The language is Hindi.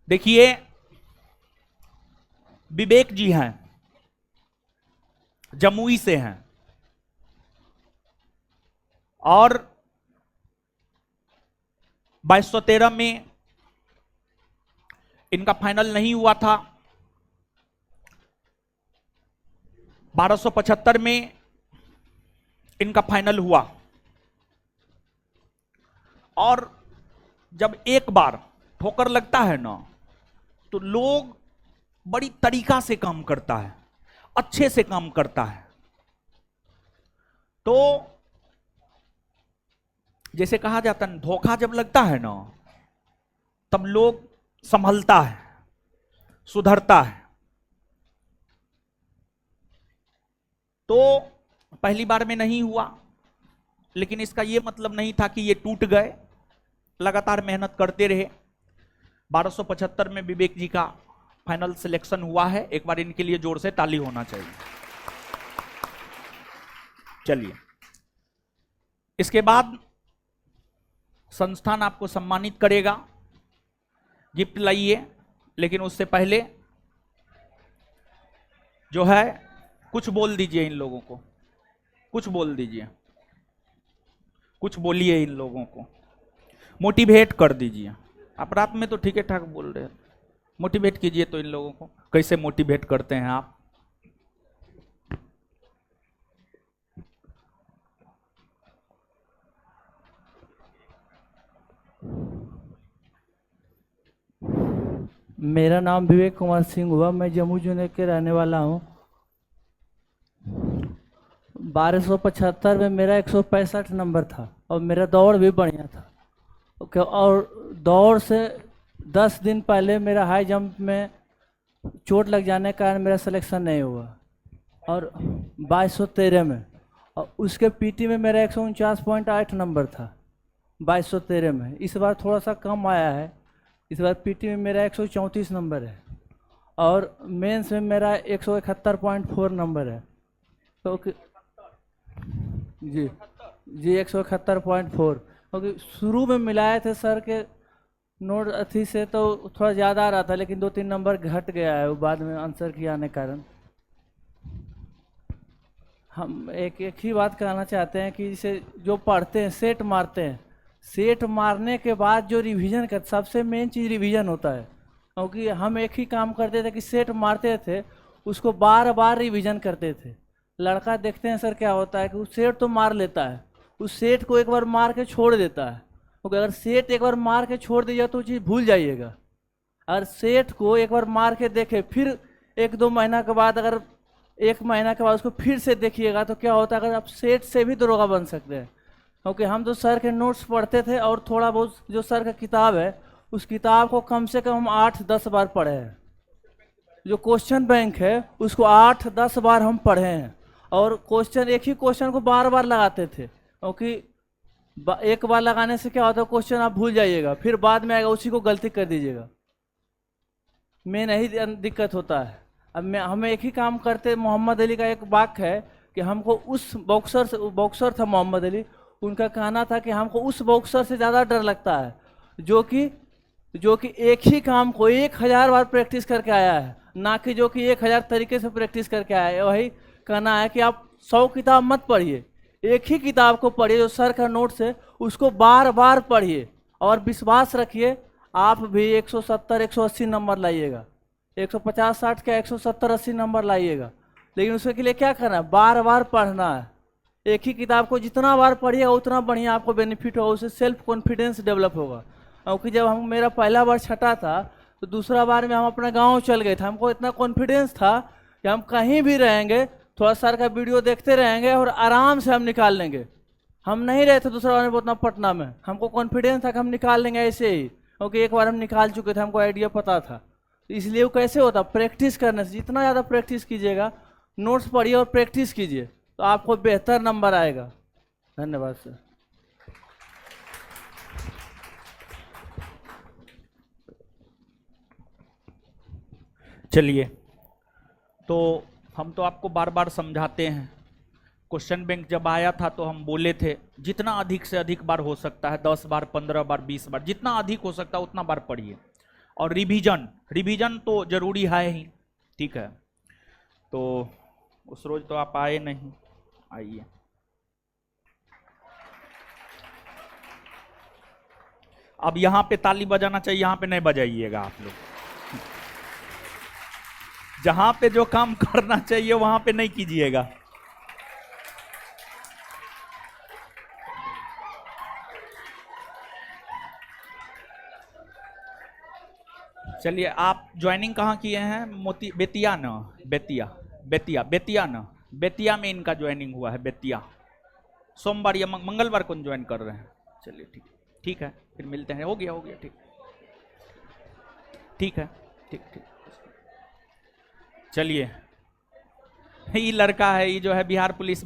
देखिए, विवेक जी हैं, जमुई से हैं, और 2213 में इनका फाइनल नहीं हुआ था। 1275 में इनका फाइनल हुआ। और जब एक बार ठोकर लगता है ना, तो लोग बड़ी तरीका से काम करता है, अच्छे से काम करता है। तो जैसे कहा जाता है, धोखा जब लगता है ना, तब लोग संभलता है, सुधरता है। तो पहली बार में नहीं हुआ, लेकिन इसका यह मतलब नहीं था कि ये टूट गए, लगातार मेहनत करते रहे। 1275 में विवेक जी का फाइनल सिलेक्शन हुआ है। एक बार इनके लिए जोर से ताली होना चाहिए। चलिए, इसके बाद संस्थान आपको सम्मानित करेगा, गिफ्ट लाइए। लेकिन उससे पहले जो है, कुछ बोल दीजिए इन लोगों को, कुछ बोल दीजिए, कुछ बोलिए इन लोगों को, मोटिवेट कर दीजिए। आप रात में तो ठीक है ठाक बोल रहे हैं, मोटिवेट कीजिए तो इन लोगों को। कैसे मोटिवेट करते हैं आप? मेरा नाम विवेक कुमार सिंह हुआ। मैं जम्मू जिले के रहने वाला हूँ। 1275 में मेरा 165 नंबर था और मेरा दौड़ भी बढ़िया था। ओके, और दौड़ से 10 दिन पहले मेरा हाई जंप में चोट लग जाने के कारण मेरा सिलेक्शन नहीं हुआ। और 2213 में, और उसके पीटी में मेरा 149.8 नंबर था 2213 में। इस बार थोड़ा सा कम आया है, इस बार पीटी में मेरा 134 नंबर है और मेंस में मेरा 171.4 नंबर है। तो जी जी 171.4, क्योंकि शुरू में मिलाए थे सर के नोट अथी से तो थोड़ा ज़्यादा आ रहा था, लेकिन 2-3 नंबर घट गया है वो बाद में आंसर किए आने कारण। हम एक ही बात कहना चाहते हैं कि जैसे जो पढ़ते हैं, सेट मारते हैं, सेट मारने के बाद जो रिवीजन कर, सबसे मेन चीज़ रिवीजन होता है। क्योंकि हम एक ही काम करते थे कि सेट मारते थे, उसको बार बार रिवीजन करते थे। लड़का देखते हैं सर क्या होता है कि वो सेट तो मार लेता है, उस सेट को एक बार मार के छोड़ देता है। क्योंकि अगर सेट एक बार मार के छोड़ दीजिएगा तो चीज़ भूल जाइएगा। अगर सेट को एक बार मार के देखे, फिर 1-2 महीना के बाद, अगर 1 महीना के बाद उसको फिर से देखिएगा तो क्या होता है, अगर आप सेट से भी दरोगा बन सकते हैं। क्योंकि हम तो सर के नोट्स पढ़ते थे और थोड़ा बहुत जो सर का किताब है, उस किताब को कम से कम हम 8-10 बार पढ़े हैं। जो क्वेश्चन बैंक है उसको 8-10 बार हम पढ़े हैं। और क्वेश्चन, एक ही क्वेश्चन को बार बार लगाते थे, क्योंकि एक बार लगाने से क्या होता है, क्वेश्चन आप भूल जाइएगा, फिर बाद में आएगा उसी को गलती कर दीजिएगा। मेन यही दिक्कत होता है। अब हमें एक ही काम करते। मोहम्मद अली का एक वाक्य है कि हमको उस बॉक्सर था मोहम्मद अली, उनका कहना था कि हमको उस बॉक्सर से ज़्यादा डर लगता है जो कि एक ही काम को 1000 बार प्रैक्टिस करके आया है, ना कि जो कि 1000 तरीके से प्रैक्टिस करके आया है। वही कहना है कि आप 100 किताब मत पढ़िए, एक ही किताब को पढ़िए जो सर का नोट्स है, उसको बार बार पढ़िए और विश्वास रखिए आप भी 170-180 नंबर लाइएगा। 150-60 का 170-80 नंबर लाइएगा। लेकिन उसके के लिए क्या करना है, बार बार पढ़ना है। एक ही किताब को जितना बार पढ़िएगा उतना बढ़िया आपको बेनिफिट होगा, उससे सेल्फ कॉन्फिडेंस डेवलप होगा। क्योंकि जब मेरा पहला बार छठा था, तो दूसरा बार में हम अपने गांव चल गए थे। हमको इतना कॉन्फिडेंस था कि हम कहीं भी रहेंगे, थोड़ा सर का वीडियो देखते रहेंगे और आराम से हम निकाल लेंगे। हम नहीं रहे थे दूसरा बार में उतना पटना में, हमको कॉन्फिडेंस था कि हम निकाल लेंगे ऐसे ही, क्योंकि एक बार हम निकाल चुके थे, हमको आइडिया पता था। इसलिए वो कैसे होता, प्रैक्टिस करने से। जितना ज़्यादा प्रैक्टिस कीजिएगा, नोट्स पढ़िए और प्रैक्टिस कीजिए, तो आपको बेहतर नंबर आएगा। धन्यवाद सर। चलिए, तो हम तो आपको बार बार समझाते हैं। क्वेश्चन बैंक जब आया था तो हम बोले थे जितना अधिक से अधिक बार हो सकता है, 10 बार, 15 बार, 20 बार, जितना अधिक हो सकता है उतना बार पढ़िए। और रिवीजन, रिवीजन तो जरूरी है ही, ठीक है। तो उस रोज तो आप आए नहीं, आइए। अब यहां पे ताली बजाना चाहिए, यहां पे नहीं बजाइएगा आप लोग। जहां पे जो काम करना चाहिए वहां पे नहीं कीजिएगा। चलिए, आप ज्वाइनिंग कहाँ किए हैं? मोती बेतिया ना, बेतिया, बेतिया, बेतिया ना, बेतिया में इनका ज्वाइनिंग हुआ है, बेतिया। सोमवार या मंगलवार को ज्वाइन कर रहे हैं। चलिए ठीक, ठीक है, फिर मिलते हैं। हो गया, हो गया, ठीक, ठीक है, ठीक ठीक। चलिए, ये लड़का है, ये जो है बिहार पुलिस